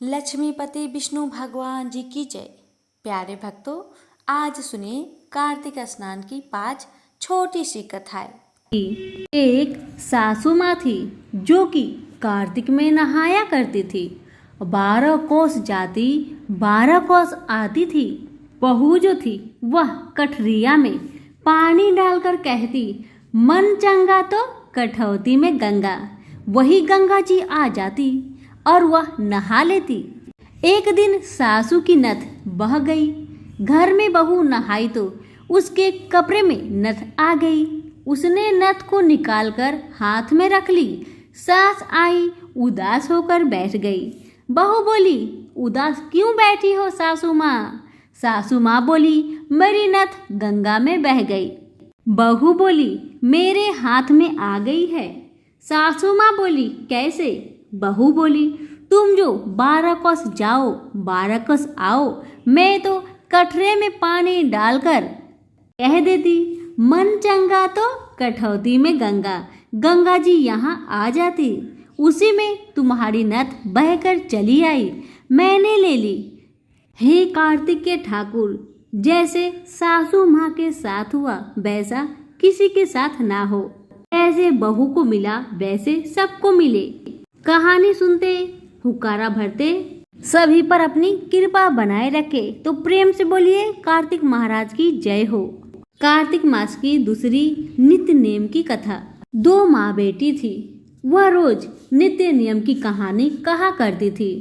लक्ष्मीपति विष्णु भगवान जी की जय। प्यारे भक्तों, आज सुनिए कार्तिक स्नान की 5 छोटी सी कथाएं। एक सासू माँ थी जो कि कार्तिक में नहाया करती थी। 12 कोस जाती 12 कोस आती थी। बहू जो थी वह कठरिया में पानी डालकर कहती, मन चंगा तो कठौती में गंगा। वही गंगा जी आ जाती और वह नहा लेती। एक दिन सासू की नथ बह गई। घर में बहू नहाई तो उसके कपड़े में नथ आ गई। उसने नथ को निकालकर हाथ में रख ली। सास आई, उदास होकर बैठ गई। बहू बोली, उदास क्यों बैठी हो सासू माँ? सासू माँ बोली, मेरी नथ गंगा में बह गई। बहू बोली, मेरे हाथ में आ गई है। सासू माँ बोली, कैसे? बहू बोली, तुम जो 12 कोस जाओ 12 कोस आओ, मैं तो कटरे में पानी डालकर कह देती, मन चंगा तो कठौती में गंगा। गंगा जी यहाँ आ जाती। उसी में तुम्हारी नथ बहकर चली आई, मैंने ले ली। हे कार्तिक के ठाकुर, जैसे सासू माँ के साथ हुआ वैसा किसी के साथ ना हो। ऐसे बहू को मिला वैसे सबको मिले। कहानी सुनते, हुकारा भरते, सभी पर अपनी कृपा बनाए रखे। तो प्रेम से बोलिए कार्तिक महाराज की जय हो। कार्तिक मास की दूसरी नित्य नियम की कथा। 2 माँ बेटी थी। वह रोज नित्य नियम की कहानी कहा करती थी।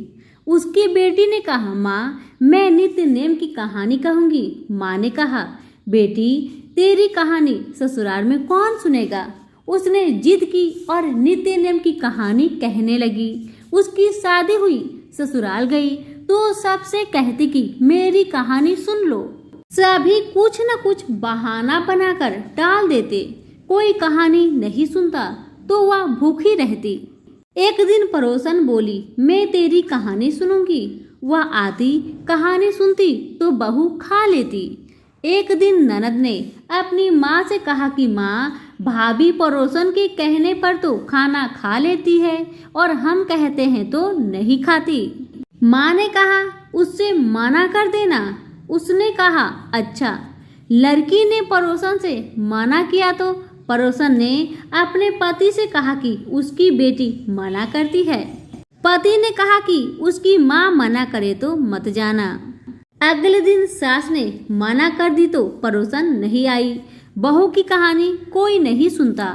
उसकी बेटी ने कहा, माँ मैं नित्य नियम की कहानी कहूंगी। माँ ने कहा, बेटी तेरी कहानी ससुराल में कौन सुनेगा? उसने जिद की और नित्य नियम की कहानी कहने लगी। उसकी शादी हुई, ससुराल गई तो सबसे कहती कि मेरी कहानी सुन लो। सभी कुछ न कुछ बहाना बनाकर टाल देते। कोई कहानी नहीं सुनता तो वह भूखी रहती। एक दिन पड़ोसन बोली, मैं तेरी कहानी सुनूंगी। वह आती, कहानी सुनती तो बहू खा लेती। एक दिन ननद ने अपनी माँ से कहा कि माँ, भाभी पड़ोसन के कहने पर तो खाना खा लेती है और हम कहते हैं तो नहीं खाती। माँ ने कहा, उससे मना कर देना। उसने कहा, अच्छा। लड़की ने पड़ोसन से मना किया तो पड़ोसन ने अपने पति से कहा कि उसकी बेटी मना करती है। पति ने कहा कि उसकी माँ मना करे तो मत जाना। अगले दिन सास ने मना कर दी तो पड़ोसन नहीं आई। बहू की कहानी कोई नहीं सुनता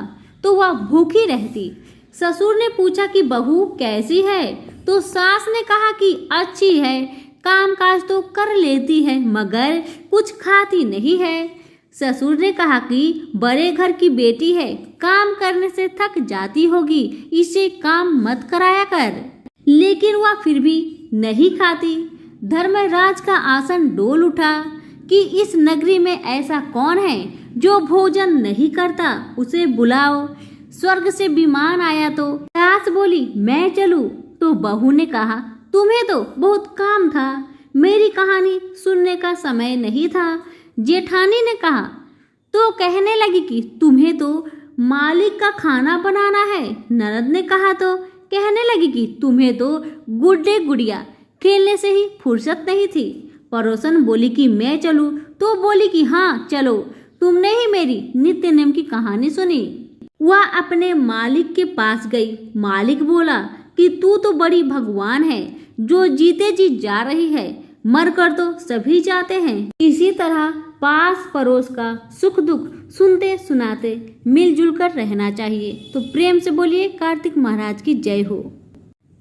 तो वह भूखी रहती। ससुर ने पूछा कि बहू कैसी है? तो सास ने कहा कि अच्छी है, काम काज तो कर लेती है मगर कुछ खाती नहीं है। ससुर ने कहा कि बड़े घर की बेटी है, काम करने से थक जाती होगी, इसे काम मत कराया कर। लेकिन वह फिर भी नहीं खाती। धर्मराज का आसन डोल उठा कि इस नगरी में ऐसा कौन है जो भोजन नहीं करता, उसे बुलाओ। स्वर्ग से विमान आया तो सास बोली, मैं चलूं। तो बहू ने कहा, तुम्हें तो बहुत काम था, मेरी कहानी सुनने का समय नहीं था। जेठानी ने कहा तो कहने लगी कि तुम्हें तो मालिक का खाना बनाना है। ननद ने कहा तो कहने लगी कि तुम्हें तो गुड्डे गुड़िया खेलने से ही फुर्सत नहीं थी। पड़ोसन बोली कि मैं चलूं तो बोली कि हाँ चलो, तुमने ही मेरी नित्य नियम की कहानी सुनी। वह अपने मालिक के पास गई। मालिक बोला कि तू तो बड़ी भगवान है जो जीते जी जा रही है, मर कर तो सभी जाते हैं। इसी तरह पास पड़ोस का सुख दुख सुनते सुनाते मिलजुल कर रहना चाहिए। तो प्रेम से बोलिए कार्तिक महाराज की जय हो।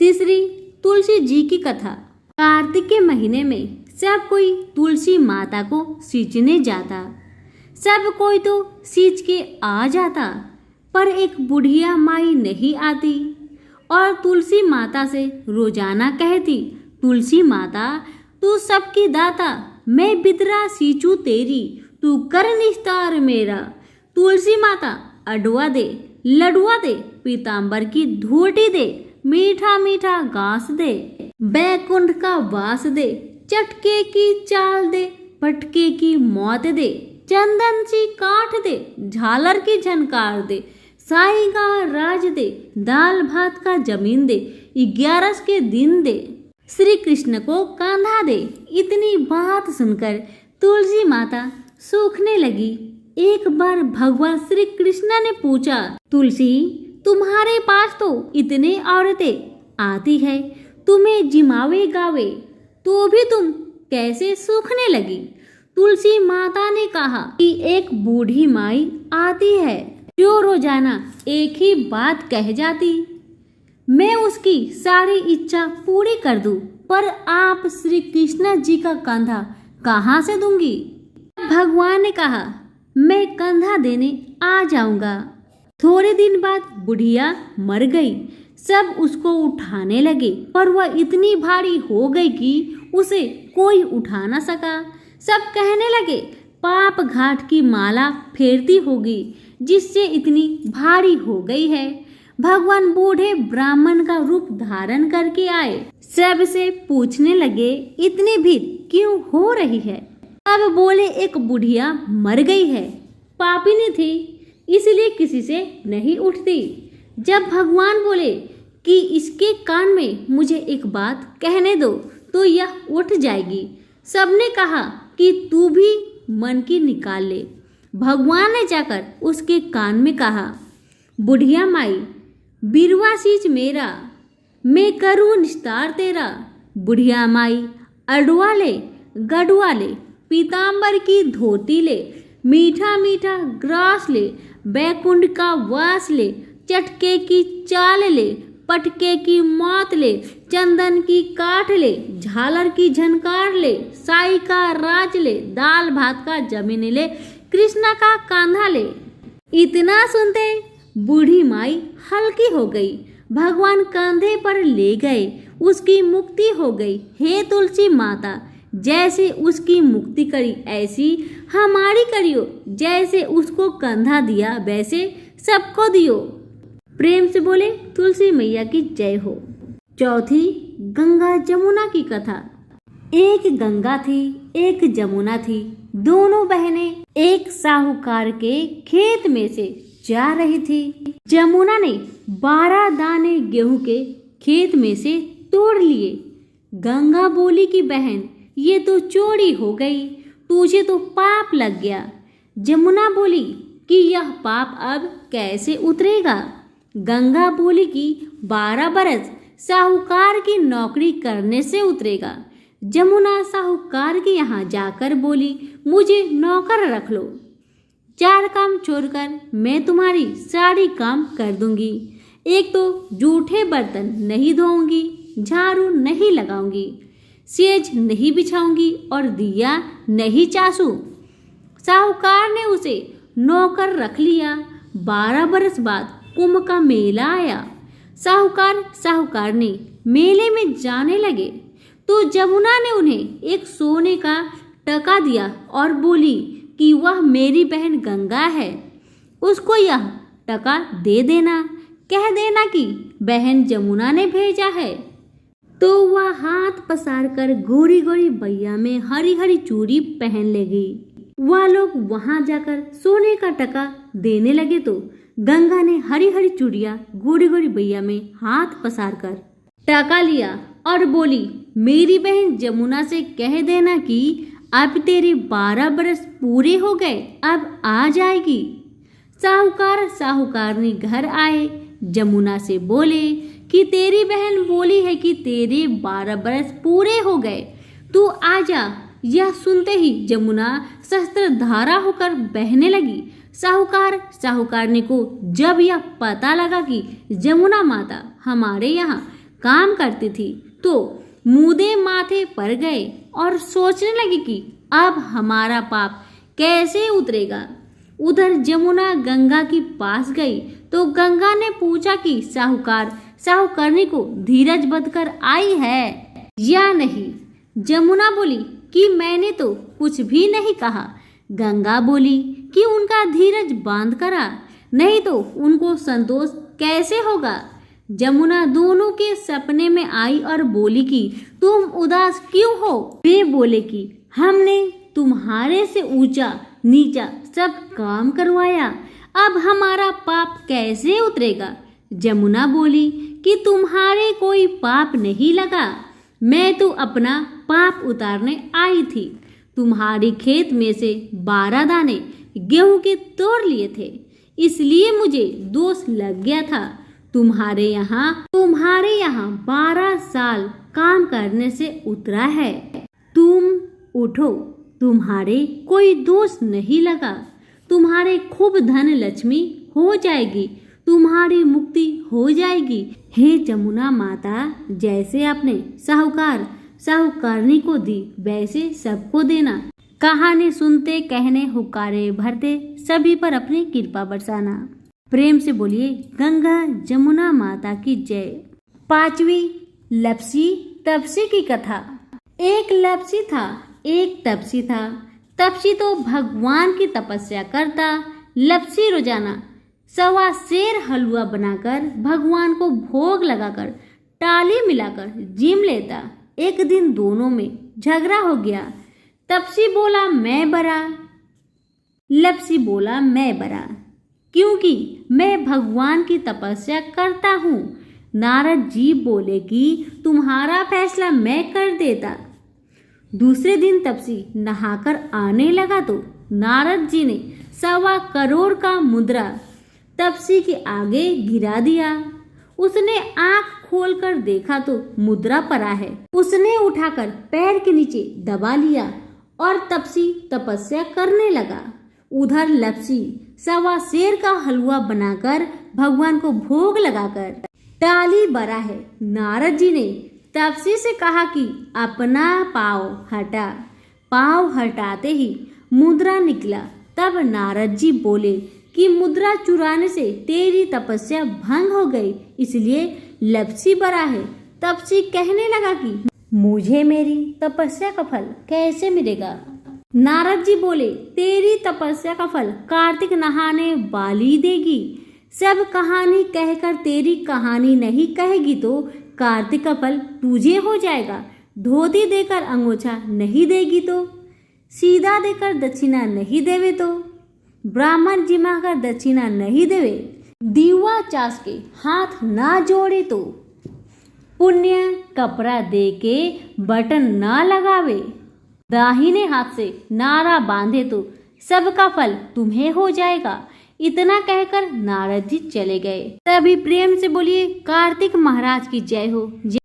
तीसरी, तुलसी जी की कथा। कार्तिक के महीने में सब कोई तुलसी माता को सींचने जाता। सब कोई तो सींच के आ जाता, पर एक बुढ़िया माई नहीं आती और तुलसी माता से रोजाना कहती, तुलसी माता तू सबकी दाता, मैं बिदरा सींचू तेरी, तू कर निस्तार मेरा। तुलसी माता अडवा दे, लडुआ दे, पीताम्बर की धोटी दे, मीठा मीठा घास दे, बैकुंठ का वास दे, चटके की चाल दे, पटके की मौत दे, चंदन सी काठ दे, झालर की झनकार दे, साई का राज दे, दाल भात का जमीन दे, 11 के दिन दे। श्री कृष्ण को कंधा दे। इतनी बात सुनकर तुलसी माता सूखने लगी। एक बार भगवान श्री कृष्ण ने पूछा, तुलसी, तुम्हारे पास तो इतने औरतें आती है, तुम्हें जिमावे गावे, तो भी तुम कैसे सूखने लगी? तुलसी माता ने कहा कि एक बूढ़ी माई आती है जो रोजाना एक ही बात कह जाती, मैं उसकी सारी इच्छा पूरी कर दूं, पर आप श्री कृष्ण जी का कंधा कहाँ से दूंगी? भगवान ने कहा, मैं कंधा देने आ जाऊंगा। थोड़े दिन बाद बुढ़िया मर गई। सब उसको उठाने लगे, पर वह इतनी भारी हो गई कि उसे कोई उठा न सका। सब कहने लगे, पाप घाट की माला फेरती होगी जिससे इतनी भारी हो गई है। भगवान बूढ़े ब्राह्मण का रूप धारण करके आए। सबसे पूछने लगे, इतनी भीड़ क्यों हो रही है? अब बोले, एक बुढ़िया मर गई है, पापिनी थी, इसलिए किसी से नहीं उठती। जब भगवान बोले कि इसके कान में मुझे एक बात कहने दो तो यह उठ जाएगी, सबने कहा कि तू भी मन की निकाल ले। भगवान ने जाकर उसके कान में कहा, बुढ़िया माई, बिरवा सींच मेरा, मैं करूँ निस्तार तेरा। बुढ़िया माई, अडवा ले, गढ़वा ले, पीताम्बर की धोती ले, मीठा मीठा ग्रास ले, बैकुंठ का वास ले, चटके की चाल ले, पटके की मौत ले, चंदन की काठ ले, झालर की झनकार ले, साई का राज ले, दाल भात का जमीन ले, कृष्णा का कांधा ले। इतना सुनते बूढ़ी माई हल्की हो गई। भगवान कंधे पर ले गए, उसकी मुक्ति हो गई। हे तुलसी माता, जैसे उसकी मुक्ति करी ऐसी हमारी करियो, जैसे उसको कंधा दिया वैसे सबको दियो। प्रेम से बोले तुलसी मैया की जय हो। चौथी, गंगा जमुना की कथा। एक गंगा थी, एक जमुना थी। दोनों बहनें एक साहूकार के खेत में से जा रही थी। जमुना ने 12 दाने गेहूं के खेत में से तोड़ लिए। गंगा बोली कि बहन, ये तो चोरी हो गई, तुझे तो पाप लग गया। जमुना बोली कि यह पाप अब कैसे उतरेगा? गंगा बोली कि 12 बरस साहूकार की नौकरी करने से उतरेगा। जमुना साहूकार के यहाँ जाकर बोली, मुझे नौकर रख लो, 4 काम छोड़कर मैं तुम्हारी सारी काम कर दूंगी। एक तो जूठे बर्तन नहीं धोऊंगी, झाड़ू नहीं लगाऊंगी, सेज नहीं बिछाऊंगी और दिया नहीं चासू। साहूकार ने उसे नौकर रख लिया। 12 बरस बाद कुंभ का मेला आया। साहूकारनी मेले में जाने लगे तो जमुना ने उन्हें एक सोने का टका दिया और बोली कि वह मेरी बहन गंगा है, उसको यह टका दे देना, कह देना कि बहन जमुना ने भेजा है। तो वह हाथ पसार कर गोरी गोरी बैया में हरी हरी चूड़ी पहन लेगी। वह लोग वहां जाकर सोने का टका देने लगे तो गंगा ने हरी हरी चूड़िया गोरी गोरी बैया में हाथ पसार कर टका लिया और बोली, मेरी बहन जमुना से कह देना कि अब तेरे 12 बरस पूरे हो गए, अब आ जाएगी। साहूकारनी घर आए, जमुना से बोले कि तेरी बहन बोली है कि तेरे 12 बरस पूरे हो गए, तू आजा। यह सुनते ही जमुना शस्त्रधारा होकर बहने लगी। साहूकारनी को जब यह पता लगा कि जमुना माता हमारे यहाँ काम करती थी तो मुदे माथे पर गए और सोचने लगे कि अब हमारा पाप कैसे उतरेगा। उधर जमुना गंगा के पास गई तो गंगा ने पूछा कि साहूकारनी को धीरज बंधकर आई है या नहीं। जमुना बोली कि मैंने तो कुछ भी नहीं कहा। गंगा बोली कि उनका धीरज बांध करा, नहीं तो उनको संतोष कैसे होगा। जमुना दोनों के सपने में आई और बोली कि तुम उदास क्यों हो? वे बोले कि हमने तुम्हारे से ऊंचा नीचा सब काम करवाया, अब हमारा पाप कैसे उतरेगा। जमुना बोली कि तुम्हारे कोई पाप नहीं लगा, मैं तो अपना पाप उतारने आई थी। तुम्हारे खेत में से 12 दाने गेहूं के तोड़ लिए थे, इसलिए मुझे दोष लग गया था। तुम्हारे यहाँ 12 साल काम करने से उतरा है। तुम उठो, तुम्हारे कोई दोष नहीं लगा। तुम्हारे खूब धन लक्ष्मी हो जाएगी, तुम्हारी मुक्ति हो जाएगी। हे जमुना माता, जैसे आपने साहूकारनी को दी वैसे सबको देना। कहानी सुनते, कहने, हुक्कारे भरते, सभी पर अपनी कृपा बरसाना। प्रेम से बोलिए गंगा जमुना माता की जय। 5वीं लपसी तपसी की कथा। एक लपसी था, एक तपसी था। तपसी तो भगवान की तपस्या करता। लपसी रोजाना 1.25 सेर हलवा बनाकर भगवान को भोग लगाकर टाली मिलाकर जिम लेता। एक दिन दोनों में झगड़ा हो गया। तपसी बोला मैं बड़ा, लपसी बोला मैं बड़ा, क्योंकि मैं भगवान की तपस्या करता हूँ। नारद जी बोले कि तुम्हारा फैसला मैं कर देता। दूसरे दिन तपसी नहाकर आने लगा तो नारद जी ने 1.25 करोड़ का मुद्रा तपसी के आगे गिरा दिया। उसने आंख खोलकर देखा तो मुद्रा पड़ा है। उसने उठाकर पैर के नीचे दबा लिया और तपसी तपस्या करने लगा। उधर लपसी 1.25 सेर का हलवा बनाकर भगवान को भोग लगाकर टाली बरा है। नारद जी ने तपसी से कहा कि अपना पाँव हटा। पाँव हटाते ही मुद्रा निकला। तब नारद जी बोले कि मुद्रा चुराने से तेरी तपस्या भंग हो गई, इसलिए लपसी बरा है। तपसी कहने लगा कि मुझे मेरी तपस्या का फल कैसे मिलेगा। नारद जी बोले तेरी तपस्या का फल कार्तिक नहाने वाली देगी। सब कहानी कहकर तेरी कहानी नहीं कहेगी तो कार्तिक का फल तुझे हो जाएगा। धोती देकर अंगोछा नहीं देगी तो, सीधा देकर दक्षिणा नहीं देवे तो, ब्राह्मण जिमा कर दक्षिणा नहीं देवे, दीवा चास के हाथ ना जोड़े तो, पुण्य कपड़ा दे के बटन ना लगावे, दाहिने हाथ से नारा बांधे तो सबका फल तुम्हें हो जाएगा। इतना कहकर नारद जी चले गए। तभी प्रेम से बोलिए कार्तिक महाराज की जय हो।